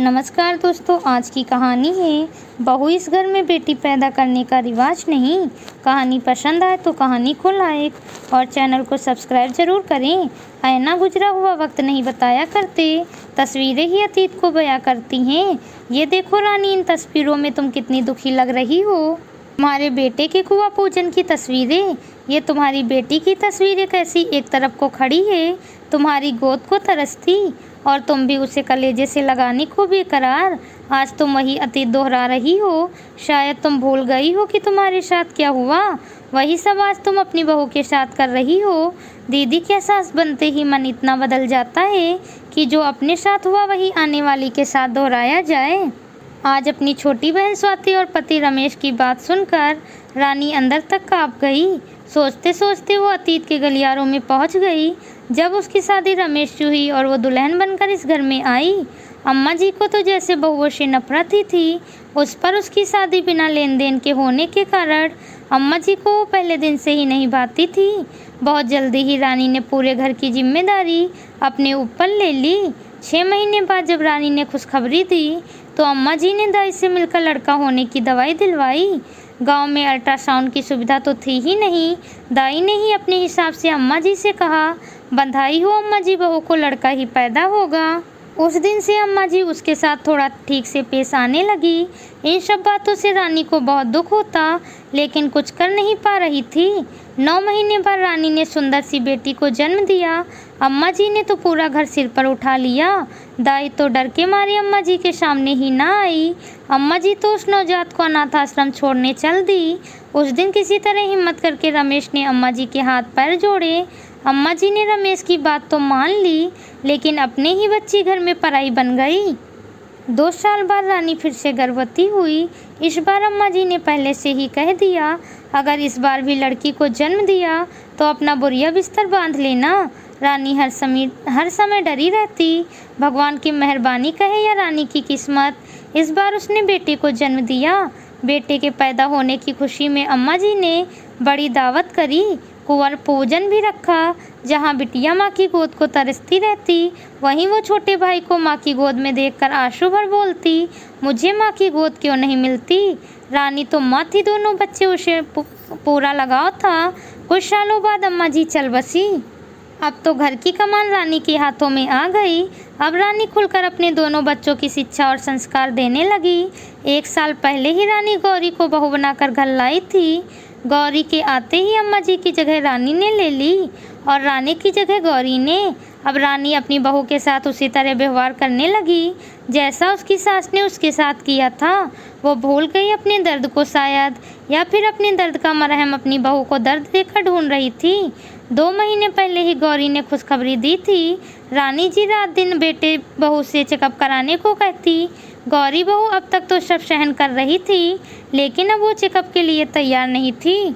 नमस्कार दोस्तों, आज की कहानी है बहू इस घर में बेटी पैदा करने का रिवाज नहीं। कहानी पसंद आए तो कहानी को लाइक और चैनल को सब्सक्राइब जरूर करें। आईना गुजरा हुआ वक्त नहीं बताया करते, तस्वीरें ही अतीत को बयां करती हैं। ये देखो रानी, इन तस्वीरों में तुम कितनी दुखी लग रही हो। तुम्हारे बेटे के कुआं पूजन की तस्वीरें, ये तुम्हारी बेटी की तस्वीरें कैसी एक तरफ को खड़ी है, तुम्हारी गोद को तरसती, और तुम भी उसे कलेजे से लगाने को बेकरार। आज तुम वही अतीत दोहरा रही हो। शायद तुम भूल गई हो कि तुम्हारे साथ क्या हुआ। वही सब आज तुम अपनी बहू के साथ कर रही हो। दीदी के एहसास बनते ही मन इतना बदल जाता है कि जो अपने साथ हुआ वही आने वाली के साथ दोहराया जाए। आज अपनी छोटी बहन स्वाति और पति रमेश की बात सुनकर रानी अंदर तक कांप गई। सोचते सोचते वो अतीत के गलियारों में पहुंच गई। जब उसकी शादी रमेश से हुई और वो दुल्हन बनकर इस घर में आई, अम्मा जी को तो जैसे बहुओं से नफरत ही थी। उस पर उसकी शादी बिना लेन देन के होने के कारण अम्मा जी को वो पहले दिन से ही नहीं भाती थी। बहुत जल्दी ही रानी ने पूरे घर की जिम्मेदारी अपने ऊपर ले ली। 6 महीने बाद जब रानी ने खुशखबरी दी तो अम्मा जी ने दाई से मिलकर लड़का होने की दवाई दिलवाई। गांव में अल्ट्रासाउंड की सुविधा तो थी ही नहीं। दाई ने ही अपने हिसाब से अम्मा जी से कहा, बधाई हो अम्मा जी, बहू को लड़का ही पैदा होगा। उस दिन से अम्मा जी उसके साथ थोड़ा ठीक से पेश आने लगी। इन सब बातों से रानी को बहुत दुख होता, लेकिन कुछ कर नहीं पा रही थी। 9 महीने बाद रानी ने सुंदर सी बेटी को जन्म दिया। अम्मा जी ने तो पूरा घर सिर पर उठा लिया। दाई तो डर के मारे अम्मा जी के सामने ही ना आई। अम्मा जी तो उस नवजात को अनाथ आश्रम छोड़ने चल दी। उस दिन किसी तरह हिम्मत करके रमेश ने अम्मा जी के हाथ पैर जोड़े। अम्मा जी ने रमेश की बात तो मान ली, लेकिन अपने ही बच्ची घर में पराई बन गई। 2 साल बाद रानी फिर से गर्भवती हुई। इस बार अम्मा जी ने पहले से ही कह दिया, अगर इस बार भी लड़की को जन्म दिया तो अपना बोरिया बिस्तर बांध लेना। रानी हर समय डरी रहती, भगवान की मेहरबानी कहे या रानी की किस्मत, इस बार उसने बेटे को जन्म दिया। बेटे के पैदा होने की खुशी में अम्मा जी ने बड़ी दावत करी, कुंवर पूजन भी रखा। जहाँ बिटिया माँ की गोद को तरसती रहती, वहीं वो छोटे भाई को माँ की गोद में देखकर आंसू भर बोलती, मुझे माँ की गोद क्यों नहीं मिलती। रानी तो माँ थी, दोनों बच्चे उसे पूरा लगाव था। कुछ सालों बाद अम्मा जी चल बसी। अब तो घर की कमान रानी के हाथों में आ गई। अब रानी खुलकर अपने दोनों बच्चों की शिक्षा और संस्कार देने लगी। 1 साल पहले ही रानी गौरी को बहू बनाकर घर लाई थी। गौरी के आते ही अम्मा जी की जगह रानी ने ले ली और रानी की जगह गौरी ने। अब रानी अपनी बहू के साथ उसी तरह व्यवहार करने लगी जैसा उसकी सास ने उसके साथ किया था। वो भूल गई अपने दर्द को शायद, या फिर अपने दर्द का मरहम अपनी बहू को दर्द देकर ढूंढ रही थी। 2 महीने पहले ही गौरी ने खुशखबरी दी थी। रानी जी रात दिन बेटे बहू से चेकअप कराने को कहती। गौरी बहू अब तक तो सब सहन कर रही थी, लेकिन अब वो चेकअप के लिए तैयार नहीं थी।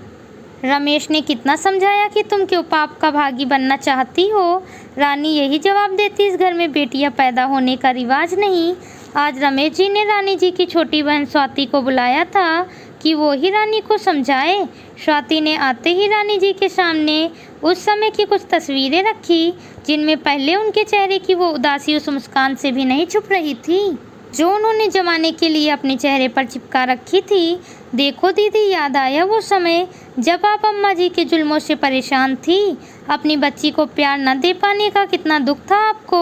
रमेश ने कितना समझाया कि तुम क्यों पाप का भागी बनना चाहती हो। रानी यही जवाब देती, इस घर में बेटियां पैदा होने का रिवाज नहीं। आज रमेश जी ने रानी जी की छोटी बहन स्वाति को बुलाया था कि वो ही रानी को समझाए। स्वाति ने आते ही रानी जी के सामने उस समय की कुछ तस्वीरें रखी, जिनमें पहले उनके चेहरे की वो उदासी उस मुस्कान से भी नहीं छुप रही थी जो उन्होंने जमाने के लिए अपने चेहरे पर चिपका रखी थी। देखो दीदी, याद आया वो समय जब आप अम्मा जी के जुल्मों से परेशान थी। अपनी बच्ची को प्यार न दे पाने का कितना दुख था आपको।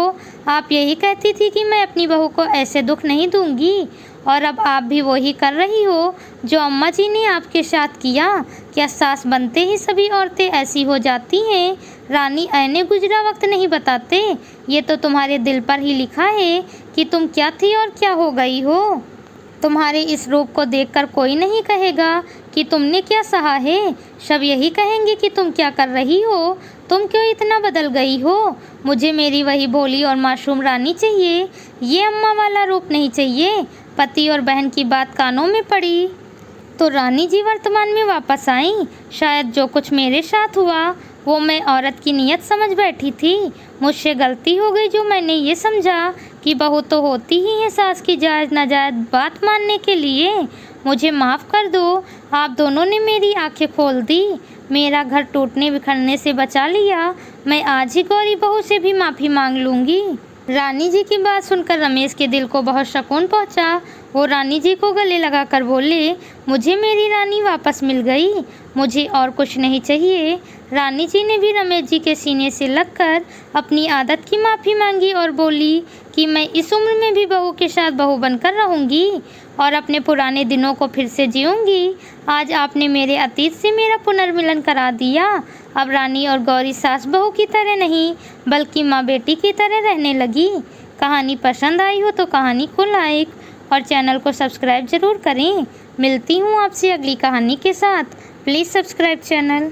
आप यही कहती थी कि मैं अपनी बहू को ऐसे दुख नहीं दूंगी, और अब आप भी वही कर रही हो जो अम्मा जी ने आपके साथ किया। क्या सास बनते ही सभी औरतें ऐसी हो जाती हैं? रानी, आईने गुजरा वक्त नहीं बताते। ये तो तुम्हारे दिल पर ही लिखा है कि तुम क्या थी और क्या हो गई हो। तुम्हारे इस रूप को देखकर कोई नहीं कहेगा कि तुमने क्या सहा है, सब यही कहेंगे कि तुम क्या कर रही हो, तुम क्यों इतना बदल गई हो। मुझे मेरी वही भोली और मासूम रानी चाहिए, ये अम्मा वाला रूप नहीं चाहिए। पति और बहन की बात कानों में पड़ी तो रानी जी वर्तमान में वापस आई। शायद जो कुछ मेरे साथ हुआ वो मैं औरत की नीयत समझ बैठी थी। मुझसे गलती हो गई जो मैंने ये समझा कि बहू तो होती ही है सास की जायज़ नाजायज़ बात मानने के लिए। मुझे माफ़ कर दो, आप दोनों ने मेरी आंखें खोल दी, मेरा घर टूटने बिखरने से बचा लिया। मैं आज ही गौरी बहू से भी माफ़ी मांग लूँगी। रानी जी की बात सुनकर रमेश के दिल को बहुत सुकून पहुंचा। वो रानी जी को गले लगाकर बोले, मुझे मेरी रानी वापस मिल गई, मुझे और कुछ नहीं चाहिए। रानी जी ने भी रमेश जी के सीने से लगकर अपनी आदत की माफ़ी मांगी और बोली कि मैं इस उम्र में भी बहू के साथ बहू बनकर रहूंगी और अपने पुराने दिनों को फिर से जीऊंगी। आज आपने मेरे अतीत से मेरा पुनर्मिलन करा दिया। अब रानी और गौरी सास बहू की तरह नहीं बल्कि माँ बेटी की तरह रहने लगी। कहानी पसंद आई हो तो कहानी को लाइक और चैनल को सब्सक्राइब ज़रूर करें। मिलती हूँ आपसे अगली कहानी के साथ। Please subscribe channel.